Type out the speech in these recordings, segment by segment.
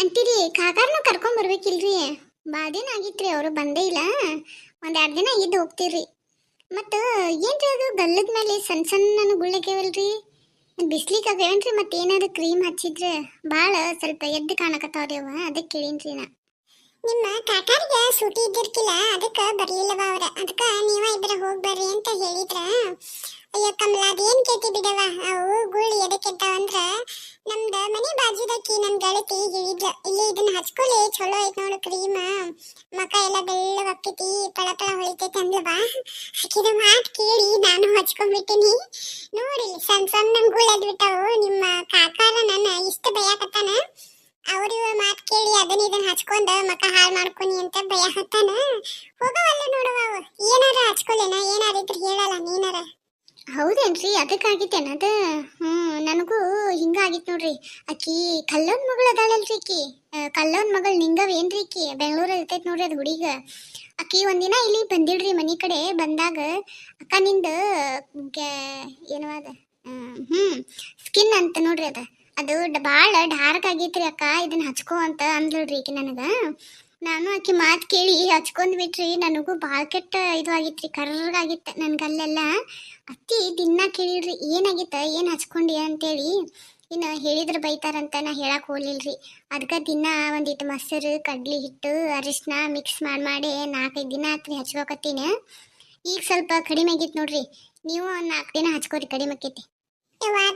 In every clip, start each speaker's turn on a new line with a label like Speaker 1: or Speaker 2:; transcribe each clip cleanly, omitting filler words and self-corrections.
Speaker 1: ಅಂತೀರಿ ಕಾಕಾರನ ಕರ್ಕೊಂಡ್ ಬರ್ಬೇಕಿಲ್ರಿ? ಭಾಳ ದಿನ ಆಗಿತ್ರಿ, ಅವರು ಬಂದೇ ಇಲ್ಲ. ಒಂದ್ 2 ದಿನ ಇದ್ದು ಹೋಗ್ತೀರಿ. ಮತ್ತ ಏನ್ರಿ ಅದು ಗಲ್ಲದ ಮೇಲೆ ಸಣ್ಣ ಸಣ್ಣ ಗುಳ್ಳಗ್ಯಾವಲ್ರಿ? ಬಿಸ್ಲಿಗೆ ಆಗ್ಯಾವೇನ್ರಿ? ಮತ್ತೆ ಏನಾದ್ರು ಕ್ರೀಮ್ ಹಚ್ಚಿದ್ರೆ ಭಾಳ ಸ್ವಲ್ಪ ಎದ್ದು ಕಾಣಕತ್ತಾವ್ರಿ ಅವ, ಅದಕ್ಕೆ ಕೇಳೀನ್ರಿ ನಾ. ನಿಮ್ಮ ಕಾಕಾರಿಗೆ ಸೂಟಿ ಇದ್ದಿರ್ಕಿಲ್ಲ, ಅದಕ್ಕೆ ಬರ್ಲಿಲ್ಲವ ಅವ್ರ. ಅದಕ್ಕೆ ನೀವ ಇಬ್ಬರ ಹೋಗಿ ಬರ್ರಿ ಅಂತ ಹೇಳಿದ್ರ. ಅಯ್ಯೋ ಕಮಲ, ಅದೇನ್ ಕೇತಿ ಬಿಡವ. ಅವು ಗುಳ್ಳಿ ಎದಕ್ಕೆದ್ದಾವಂದ್ರ ನಮ್ದ ಮನಿ ಬಾಜುದಕ್ಕಿ ನನ್ ಗೆಳತಿ ಹೇಳಿದ್ಲ, ಇಲ್ಲಿ ಇದನ್ನ ಹಚ್ಕೊಳ್ಳಿ ಚಲೋ ಐತ್ ನೋಡು ಕ್ರೀಮ್, ಮಕ ಎಲ್ಲ ಬೆಳ್ಳಗಾಕೈತಿ, ಪಳ ಪಳ ಹೊಳಿತೈತಿ ಅಂದ್ಲವಾ. ಆಕಿದ ಮಾತು ಕೇಳಿ ನಾನು ಹಚ್ಕೊಂಡ್ಬಿಟ್ಟಿನಿ. ನೋಡಿ ಸಣ್ಣ ಸಣ್ಣ ಗುಳ್ಳಿ ಎದ್ಬಿಟ್ಟಾವು. ನಿಮ್ಮ ಕಾಕಾರ ನನ್ನ ಇಷ್ಟ ಭಯಕತ್ತಾನ. ಅವ್ರಿವ್ರ ಮಾತು ಕೇಳಿ ಇದನ್ನ ಹಚ್ಕೊಂಡ ಮಕ ಹಾಳು ಮಾಡ್ಕೊನಿ ಅಂತ ಭಯ ಹತ್ತಾನ. ಹೋಗವಲ್ಲ ನೋಡುವ. ಏನಾರ ಹಚ್ಕೊಳ್ಳೇನ? ಏನಾರ ಇದ್ರೆ ಹೇಳಲ್ಲ ನೀನಾರ. ಹೌದೇನ್ರಿ? ಅದಕ್ಕಾಗಿತ್ತೇನದ? ನನಗೂ ಹಿಂಗಾಗಿತ್ತು ನೋಡ್ರಿ. ಆಕಿ ಕಲ್ಲೋನ್ ಮಗಳು ಅದಾಳಲ್ರಿ, ಆಕಿ ಕಲ್ಲೋನ್ ಮಗಳು ನಿಂಗವೇನ್ರಿ? ಆಕಿ ಬೆಂಗಳೂರಲ್ಲಿ ಇರ್ತೈತಿ ನೋಡ್ರಿ ಅದು ಹುಡುಗ. ಆಕಿ ಒಂದಿನ ಇಲ್ಲಿ ಬಂದಿಳ್ರಿ ಮನಿ ಕಡೆ. ಬಂದಾಗ ಅಕ್ಕ ನಿಂದ ಏನೋ ಅದ ಸ್ಕಿನ್ ಅಂತ ನೋಡ್ರಿ, ಅದು ಭಾಳ ಡಾರ್ಕ್ ಆಗೈತ್ರಿ ಅಕ್ಕ, ಇದನ್ನ ಹಚ್ಕೋ ಅಂತ ಅಂದ್ಲ್ರಿ ಆಕಿ ನನಗ. ನಾನು ಆಕಿ ಮಾತು ಕೇಳಿ ಹಚ್ಕೊಂಡ್ ಬಿಟ್ರಿ. ನನಗೂ ಭಾಳ ಕೆಟ್ಟ ಇದು ಆಗಿತ್ರಿ, ಕರ್ರಗಾಗಿತ್ತ ನನ್ಗಲ್ಲೆಲ್ಲ. ಅತ್ತಿ ದಿನ ಕೇಳಿಡ್ರಿ ಏನಾಗಿತ್ತ, ಏನು ಹಚ್ಕೊಂಡಿ ಅಂತೇಳಿ. ಇನ್ನು ಹೇಳಿದ್ರೆ ಬೈತಾರಂತ ನಾ ಹೇಳಕ್ ಹೋಗ್ಲಿಲ್ರಿ. ಅದಕ್ಕೆ ದಿನ ಒಂದಿಟ್ಟು ಮೊಸರು, ಕಡ್ಲಿ ಹಿಟ್ಟು, ಅರಿಶಿನ ಮಿಕ್ಸ್ ಮಾಡಿ 4-5 ದಿನ ಆತ್ರಿ ಹಚ್ಕೋಕತ್ತೀನಿ. ಈಗ ಸ್ವಲ್ಪ ಕಡಿಮೆ ಆಗಿತ್ತು ನೋಡ್ರಿ. ನೀವು 4 ದಿನ ಹಚ್ಕೋರಿ, ಕಡಿಮೆ ಆಕೈತಿ.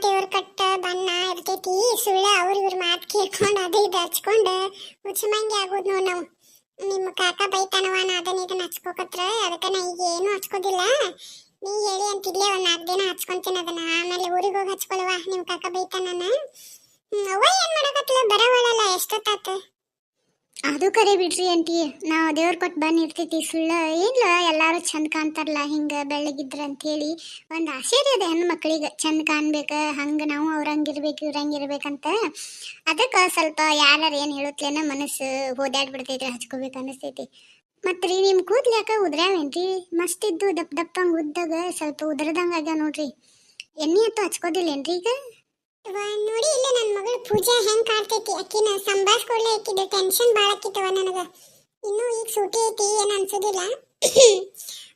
Speaker 1: ದೇವ್ರ ಕಟ್ಟ ಬಣ್ಣ ಇರ್ತೈತಿ, ಸುಳ್ಳ ಅವ್ರ ಮಾತು ಕೇಳ್ಕೊಂಡು ಅದು ಇದು ಹಚ್ಕೊಂಡು ಮುಚ್ಚಮಂಗಿ ಆಗೋದು ನೋಡಿ ನಾವು. ನಿಮ್ಮ ಕಾಕ ಬೈತಾನವ, ನಾ ಇದನ್ನ ಹಚ್ಕೋಕತ್ರ. ಅದಕ್ಕೆ ನಾ ಈಗ ಏನು ಹಚ್ಕೋದಿಲ್ಲ. ನೀ ಹೇಳಿ ಅಂತಿದ್ಲೆ, 4 ದಿನ ಹಚ್ಕೊಂತೀನಿ ಅದನ್ನ, ಆಮೇಲೆ ಊರಿಗೆ ಹೋಗಿ ಹಚ್ಕೊಳವ. ನಿಮ್ಮ ಕಾಕ ಬೈತಾನ. ಅವ್ವ ಏನ್ ಮಾಡಕತ್ಲ? ಬರವಳಲ್ಲ, ಎಷ್ಟೊತ್ತಾತ? ಅದು ಕರೆ ಬಿಡ್ರಿ ಆಂಟಿ, ನಾವು ದೇವ್ರ ಕೊಟ್ಟು ಬಂದಿರ್ತೈತಿ. ಸುಳ್ಳ ಏನ್ಲ, ಎಲ್ಲಾರು ಚಂದ ಕಾಣ್ತಾರಲ್ಲ ಹಿಂಗ ಬೆಳ್ಳಗಿದ್ರ ಅಂತ ಹೇಳಿ ಒಂದು ಆಸೆ ರೀ. ಅದು ಹೆಣ್ಣು ಮಕ್ಕಳಿಗೆ ಚಂದ ಕಾಣ್ಬೇಕ, ಹಂಗ ನಾವು ಅವ್ರಂಗಿರ್ಬೇಕು ಇವ್ರಂಗಿರ್ಬೇಕಂತ. ಅದಕ್ಕೆ ಸ್ವಲ್ಪ ಯಾರು ಏನು ಹೇಳುತ್ತಲೇನ ಮನಸ್ಸು ಓದಾಡ್ಬಿಡ್ತೈತಿ, ಹಚ್ಕೋಬೇಕು ಅನಿಸ್ತೈತಿ. ಮತ್ತೆ ರೀ ನಿಮ್ಮ ಕೂದ್ಲು ಯಾಕೆ ಉದ್ರ್ಯಾವೇನ್ರಿ? ಮಸ್ತ್ ಇದ್ದು ದಪ್ಪ ದಪ್ಪಂಗೆ ಉದ್ದಾಗ ಸ್ವಲ್ಪ ಉದ್ರದಂಗ ಆಗ್ಯಾವ ನೋಡ್ರಿ. ಎಣ್ಣೆ ಅಂತೂ ಹಚ್ಕೋದಿಲ್ಲೇನ್ರಿ ಈಗ? ನೋಡಿ ಇಲ್ಲ ನನ್ನ ಮಗಳು ಪೂಜಾ ಹೆಂಗ್ ಕಾಡ್ತೈತಿ. ಅಕ್ಕಿನ ಸಂಭಾಳ್ಸ್ಕೊಡ್ಲೆ, ಅಕ್ಕಿದ ಟೆನ್ಷನ್ ಭಾಳ ಆಕಿತ್ತವ ನನಗ. ಇನ್ನೂ ಈಗ ಸೂಟಿ ಐತಿ, ಏನು ಅನ್ಸೋದಿಲ್ಲ.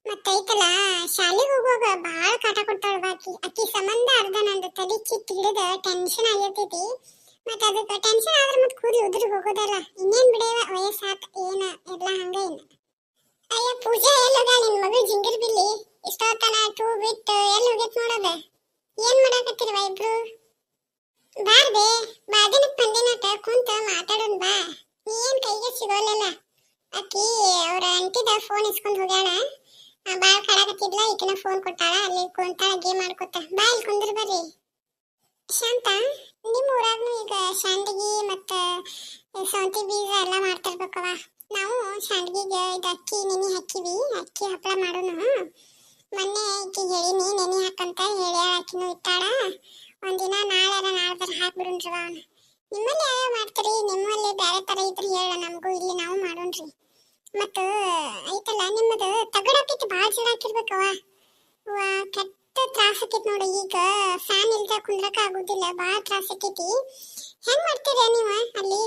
Speaker 1: ಮತ್ತೈತಲ್ಲ ಶಾಲೆಗೆ ಹೋಗುವಾಗ ಭಾಳ ಕಾಟ ಕೊಡ್ತಾಳವ ಅಕ್ಕಿ. ಅಕ್ಕಿ ಸಂಬಂಧ ಅರ್ಧ ನಂದು ತಲೆ ಚಿತ್ ಹಿಡಿದ ಟೆನ್ಷನ್ ಆಗಿರ್ತೈತಿ. ಮತ್ತೆ ಅದಕ್ಕೆ ಟೆನ್ಷನ್ ಆದ್ರೆ ಮತ್ತೆ ಕೂದಲು ಉದುರಿ ಹೋಗೋದಲ್ಲ. ಇನ್ನೇನ್ ಬಿಡೇವ, ವಯಸ್ಸಾತ ಏನ ಎಲ್ಲ ಹಂಗ ಏನ. ಅಯ್ಯ ಪೂಜಾ ಎಲ್ಲೋಗ ನಿನ್ ಮಗಳು ಜಿಂಗರ್ ಬಿಲ್ಲಿ? ಇಷ್ಟೊತ್ತನ ಟೂ ಬಿಟ್ಟು ಎಲ್ಲಿ ಹೋಗೈತ್ ನೋಡೋದ? ಏನ್ ಮಾಡಾಕತ್ತಿರವ ಇಬ್ರು? ಬಾರ್ಬೆ, ಬಾದಿನಕ್ ಬಂದಿನಟ ಕುಂತ ಮಾತಾಡೋನ್ ಬಾ. ನೀ ಏನ್ ಕೈಗೆ ಸಿಗೋಲ್ಲ. ಅಕ್ಕಿ ಅವ್ರ ಅಂಟಿದ ಫೋನ್ ಇಸ್ಕೊಂಡ್ ಹೋಗ್ಯಾಳ. ಬಾಳ್ ಕಾಡಕತ್ತಿದ್ಲ, ಈಕಿನ ಫೋನ್ ಕೊಟ್ಟಾಳ. ಅಲ್ಲಿ ಕುಂತಾಳ ಗೇಮ್ ಆಡ್ಕೊತ. ಬಾ ಇಲ್ಲಿ ಕುಂದ್ರ ಬರ್ರಿ. ಶಾಂತ, ನಿಮ್ಮ ಊರಾಗ್ನು ಈಗ ಶಾಂಡಿಗಿ ಮತ್ತ ಸೌಂತಿ ಬೀಜ ಎಲ್ಲ ಮಾಡ್ತಿರ್ಬೇಕವ. ನಾವು ಶಾಂಡ್ಗಿಗೆ ಇದು ಅಕ್ಕಿ ನೆನೆ ಹಾಕಿವಿ, ಅಕ್ಕಿ ಹಪ್ಪಳ ಮಾಡೋಣ. ಮೊನ್ನೆ ಅಕ್ಕಿ ಹೇಳಿನಿ ನೆನೆ ಹಾಕಂತ, ಹೇಳ್ಯಾಳ. ಅಕ್ಕಿನೂ ಇಟ್ಟಾಳ. ಒಂದಿನ ನಾಳೆ ನಾಡ್ದಾರ ಹಾಕ್ಬಿಡುನ್ರಿ ಅವನ. ನಿಮ್ಮಲ್ಲಿ ಯಾವ್ಯಾವ ಮಾಡ್ತೀರಿ? ನಿಮ್ಮಲ್ಲಿ ಬೇರೆ ತರ ಇದ್ರೆ ಹೇಳ ನಮಗೂ, ಇಲ್ಲಿ ನಾವು ಮಾಡೋಣ್ರಿ. ಮತ್ತು ಐತಲ್ಲ ನಿಮ್ಮದು ತಗಡಾಕೈತಿ, ಭಾಳ ಜನ ಹಾಕಿರ್ಬೇಕವ. ಕೆಟ್ಟ ತ್ರಾಸ ಆಕೈತಿ ನೋಡಿ. ಈಗ ಫ್ಯಾನ್ ಇಲ್ದ ಕುಂದ್ರಕ ಆಗುದಿಲ್ಲ, ಭಾಳ ತ್ರಾಸ ಆಕೈತಿ. ಹೆಂಗ್ ಮಾಡ್ತೀರಿ ನೀವು ಅಲ್ಲಿ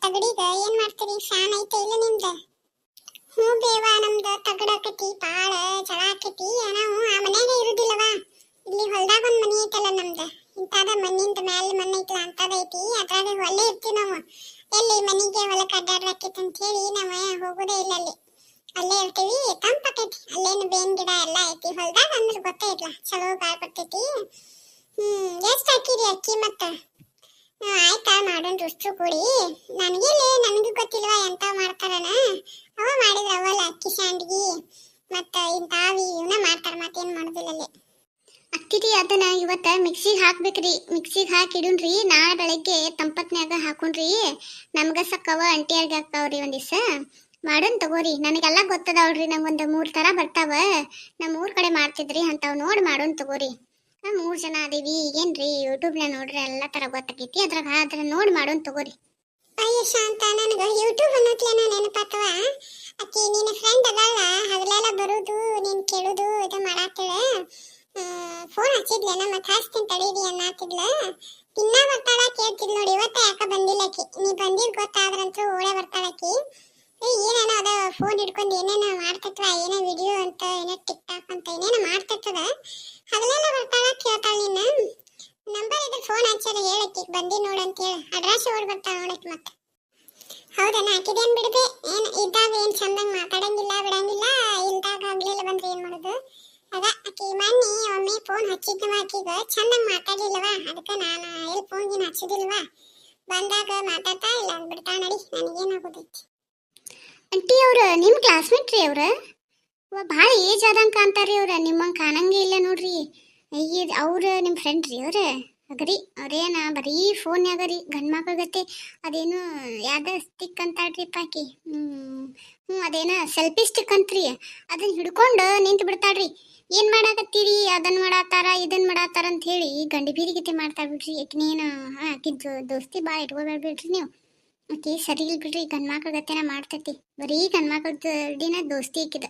Speaker 1: ತಗಡಿಗ? ಏನ್ ಮಾಡ್ತೀರಿ? ಫ್ಯಾನ್ ಐತೆ ಇಲ್ಲ ನಿಮ್ದ? ಹ್ಞೂ ಬೇವ, ನಮ್ದು ತಗಡಾಕೈತಿ, ಭಾಳ ಜಳ ಆಕೈತಿ. ನಾವು ಆ ಮನ್ಯಾಗ ಇರುದಿಲ್ಲವಾ. ಇಲ್ಲಿ ಹೊಲ್ದಾಗ ಒಂದ್ ಮನಿ ಐತಲ್ಲ ನಮ್ದು, ಇಂತಾದ ಮಣ್ಣಿಂದ ಮ್ಯಾಲ ಮಣ್ಣು ಐತಲ್ಲ ಅಂತದ ಐತಿ. ಅದ್ರಾಗ ಹೊಲೆ ಇರ್ತೀವಿ ನಾವು. ಎಲ್ಲಿ ಮನಿಗೆ ಹೊಲಕ್ಕೆ ಅಡ್ಡಾಡ್ರಾಕೈತಿ ಅಂತ ಹೇಳಿ ನಾವು ಹೋಗೋದೇ ಇಲ್ಲ. ಅಲ್ಲಿ ಅಲ್ಲೇ ಇರ್ತೀವಿ, ತಂಪಾಕೈತಿ. ಅಲ್ಲೇನು ಬೇನ್ ಗಿಡ ಎಲ್ಲ ಐತಿ. ಹೊಲ್ದಾಗ ಅಂದ್ರೆ ಗೊತ್ತೇ ಇಲ್ಲ, ಚಲೋ ಗಾಳಿ ಬರ್ತೈತಿ. ಎಷ್ಟು ಹಾಕಿರಿ ಅಕ್ಕಿ? ಮತ್ತ ಆಯ್ತಾ ಮಾಡೋಣ ರುಷ್ಟು ಕೂಡಿ. ನನಗೂ ಗೊತ್ತಿಲ್ವಾ ಎಂತ ಮಾಡ್ತಾರನ. ಅವ ಮಾಡಿದ್ರ ಅವಲ್ಲ ಅಕ್ಕಿ ಶಾಂಡ್ಗಿ ಮತ್ತ ಇಂತಾವಿ ಇವನ್ನ ಮಾಡ್ತಾರ, ಮತ್ತೇನ್ ಮಾಡುದಿಲ್ಲ ಅಲ್ಲಿ. ಅಕ್ಕಿರಿ ಅದನ್ನ ಇವತ್ತ ಮಿಕ್ಸಿಗೆ ಹಾಕ್ಬೇಕ್ರಿ. ಮಿಕ್ಸಿಗೆ ಹಾಕಿ ಇಡುನ್ರಿ. ನಾಳೆ ಬೆಳಗ್ಗೆ ತಂಪತ್ನ್ಯಾಗ ಹಾಕೊಂಡ್ರಿ. ನಮ್ಗ ಸಕ್ಕವ ಅಂಟಿಯಾರ್ಗೆ ಹಾಕ್ತಾವ್ರಿ. ಒಂದ್ ದಿವ್ಸ ಮಾಡೋನ್ ತಗೋರಿ. ನನಗೆಲ್ಲ ಗೊತ್ತದಾವ್ರಿ, ನಂಗೊಂದು 3 ತರ ಬರ್ತಾವ. ನಮ್ಮ ಊರ್ ಕಡೆ ಮಾಡ್ತಿದ್ರಿ ಅಂತಾವ್ ನೋಡಿ ಮಾಡೋನ್ ತಗೋರಿ. 3 ಜನ ಅದೀವಿ, ಈಗೇನ್ರಿ ಯೂಟ್ಯೂಬ್ನ ನೋಡ್ರಿ ಎಲ್ಲ ತರ ಗೊತ್ತಾಕೈತಿ. ಅದ್ರ ನೋಡಿ ಮಾಡೋನ್ ತಗೋರಿ. ಅಯ್ಯ ಶಾಂತ, ನನಗ ಯೂಟ್ಯೂಬ್ ಅನ್ನೋತ್ಲೇನ ನೆನಪಾತವ. ಅಕ್ಕಿ ನಿನ್ನ ಫ್ರೆಂಡ್ ಅದಲ್ಲ, ಹಗಲೆಲ್ಲ ಬರುದು ನೀನ್ ಕೇಳುದು ಇದು ಮಾಡಾತಿಳ. ಫೋನ್ ಹಚ್ಚಿದ್ಲೇನ? ಮತ್ತೆ ಹಚ್ತೀನಿ ತಡೀರಿ ಅನ್ನತ್ತಿದ್ಲ. ತಿನ್ನ ಬರ್ತಾಳ ಕೇಳ್ತಿದ್ ನೋಡಿ. ಇವತ್ತ ಯಾಕ ಬಂದಿಲ್ಲಕಿ? ನೀ ಬಂದಿದ್ ಗೊತ್ತಾದ್ರಂತೂ ಓಳೆ ಬರ್ತಾಳಕಿ. ಏನೇನೋ ಅದ ಫೋನ್ ಹಿಡ್ಕೊಂಡು ಏನೇನೋ ಮಾಡ್ತತ್ವ, ಏನೋ ವಿಡಿಯೋ ಅಂತ, ಏನೋ ಟಿಕ್ ಟಾಕ್ ಅಂತ ಏನೇನೋ ಮಾಡ್ತತ್ತದ. ಹಗಲೆಲ್ಲ ಬರ್ತಾಳ ಕೇಳ್ತಾಳ. ನಿನ್ನ ನಂಬರ್ ಇದ್ರೆ ಫೋನ್ ಹಚ್ಚಾರ ಹೇಳಕ್ಕಿ ಬಂದಿ ನೋಡಂತ ಹೇಳಿ. ಅಡ್ರೆಸ್ ಓಡ್ ಬರ್ತಾಳ ನೋಡಕ್ಕೆ ಮತ್ತೆ. ಹೌದನ? ಹಾಕಿದೇನ್ ಬಿಡ್ಬೆ? ಏನ್ ಇದ್ದಾಗ ಏನ್ ಚಂದಂಗ್ ಮಾತಾಡಂಗಿಲ್ಲ ಬಿಡಂಗಿಲ್ಲ, ಇಲ್ದಾಗ ಆಗ್ಲಿಲ್ಲ ಬಂದ್ರೆ ಏನ್ ಮಾಡೋದು? ಅದ ಆಕಿ ಮೊನ್ನೆ ಒಮ್ಮೆ ಫೋನ್ ಹಚ್ಚಿದ್ದವ, ಆಕಿಗ ಚಂದಂಗ್ ಮಾತಾಡ್ಲಿಲ್ಲವ, ಅದಕ್ಕೆ ನಾನು ಎಲ್ಲಿ ಫೋನ್ಗಿನ ಹಚ್ಚಿದಿಲ್ವಾ, ಬಂದಾಗ ಮಾತಾಡ್ತಾ ಇಲ್ಲ ಅಂದ್ಬಿಡ್ತಾ. ನಡಿ, ನನಗೇನಾಗೋದೈತಿ. ಆಂಟಿ ಅವ್ರ ನಿಮ್ಮ ಕ್ಲಾಸ್ಮೇಟ್ ರೀ ಅವ್ರ? ಭಾಳ ಏಜ್ ಆದಂಗೆ ಕಾಣ್ತಾರ್ರಿ ಅವ್ರ, ನಿಮ್ಮಂಗೆ ಕಾಣಂಗೆ ಇಲ್ಲ ನೋಡ್ರಿ. ಅವ್ರ ನಿಮ್ಮ ಫ್ರೆಂಡ್ ರೀ ಅವ್ರ? ಅಗರಿ ಅವ್ರೇನ ಬರೀ ಫೋನ್ಯಾಗ ರೀ ಗಂಡು ಮಕ್ಕಳಗತ್ತೆ ಅದೇನು ಯಾವ್ದ ಸ್ಟಿಕ್ ಅಂತಾಳ್ರಿ ಪಾಕಿ. ಅದೇನ ಸೆಲ್ಫಿ ಸ್ಟಿಕ್ ಅಂತ್ರಿ, ಅದನ್ನ ಹಿಡ್ಕೊಂಡು ನಿಂತು ಬಿಡ್ತಾಳ್ರಿ. ಏನು ಮಾಡಾಕತ್ತೀರಿ? ಅದನ್ನ ಮಾಡಾತಾರ ಇದನ್ನ ಮಾಡಾತಾರ ಅಂತ ಹೇಳಿ ಗಂಡಿ ಬೀರಿಗತೆ ಮಾಡ್ತಾ ಬಿಡ್ರಿ. ಆಕಿನೇನು ಆಕಿದ್ದು ದೋಸ್ತಿ ಭಾಳ ಇಟ್ಕೋಬೇಡ್ಬಿಡ್ರಿ ನೀವು. ಆಕಿ ಸರಿ ಇಲ್ಲ ಬಿಡ್ರಿ, ಗಂಡು ಮಕ್ಕಳಗತೆನ ಮಾಡ್ತೈತಿ. ಬರೀ ಗಂಡು ಮಕ್ಕಳದ್ದು ದೋಸ್ತಿ ಆಕಿದ.